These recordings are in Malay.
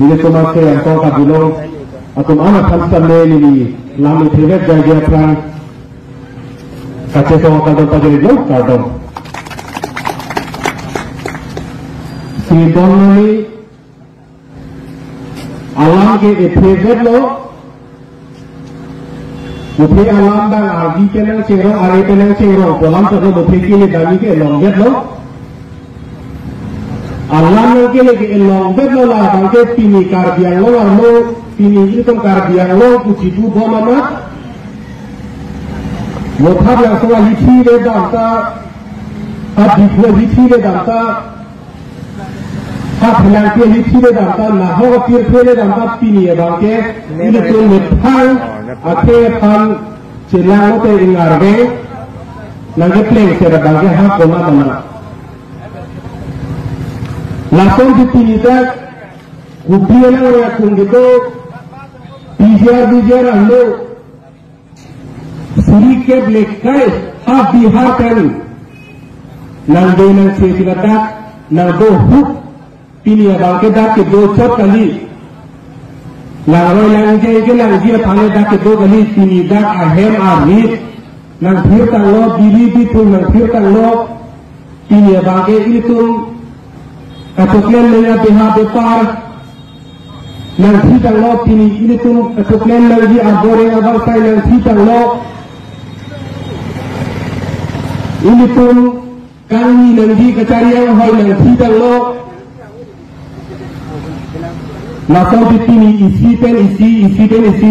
ini cuma yang kau kabilong atau mana kamsan ini lama tidak jadi perang kaca sama kadang pajari lo kadang si donani alam ke efek lo Mupri alam dan agi kenang cero, ari kenang cero, polam terus mupri kini dami ke longget lo. Alam yang kini longget lo lah, bangke pini karbiang lo, armo pini itu karbiang lo, kucipu bomamat. Muthab yang semua hiti le damta, hadikwe hiti le damta, hadlangke hiti le damta, naho tirpe le damta pini bangke ini tu muthab. Ake pan cilang te ingarge nange pleng sera bangge ha koma mana langsung dipinita kupiana ya kungito bijar ando suri ke blekai ha bihar kan nang do nang setigata nang do huk pini bangke dak ke do chot kali Lalu yang dia panen dak do kali sini dak ahem arif nang firtan lo bili bitu nang firtan lo ini bagai itu ketuklen lenya beha bepar nang firtan lo ini itu ketuklen lagi abore abang saya nang firtan lo ini pun kami nanti kecarian hal nang firtan lo Nasau di sini isi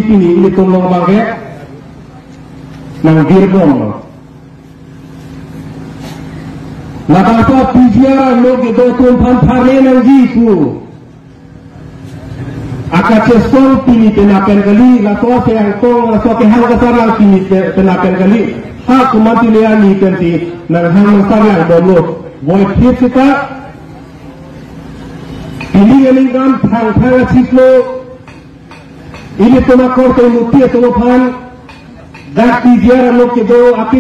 ini tolong bangke nang girbong. Nakasa pijiara lo gitu tumpan thare nang jiku. Akace sol pini tenapen kali, lato sayang tong lato kehang kasar lang pini tenapen kali. Ha kumati liya ni kanti nang hang kasar lang dolo. Boy kita ini yang ingkam thang ciklo ini tu nak korte mutia tu pan dak pijiara lo ke do api